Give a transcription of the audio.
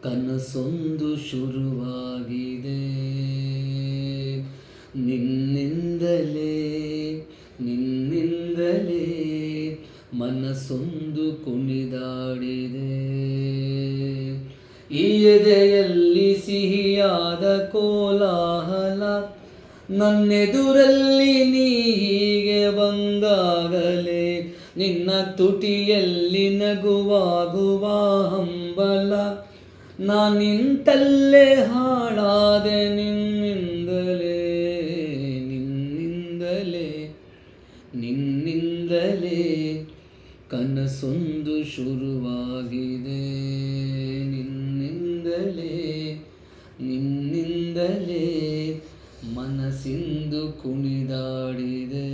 ಕನಸೊಂದು ಶುರುವಾಗಿದೆ. ನಿನ್ನಿಂದಲೇ ನಿನ್ನಿಂದಲೇ ಮನಸ್ಸೊಂದು ಕುಣಿದಾಡಿದೆ. ಈ ಎದೆಯಲ್ಲಿ ಸಿಹಿಯಾದ ಕೋಲಾಹಲ, ನನ್ನೆದುರಲ್ಲಿ ನೀ ಹೀಗೆ ಬಂದಾಗಲೇ ನಿನ್ನ ತುಟಿಯಲ್ಲಿ ನಗುವಾಗುವ ಹಂಬಲ. ನಾನಿಂತಲ್ಲೇ ಹಾಳಾದೆ ನಿನ್ನಿಂದಲೇ ನಿನ್ನಿಂದಲೇ ನಿನ್ನಿಂದಲೇ ಕನಸೊಂದು ಶುರುವಾಗಿದೆ. ನಿನ್ನಿಂದಲೇ ನಿನ್ನಿಂದಲೇ ಮನಸ್ಸಿಂದು ಕುಣಿದಾಡಿದೆ.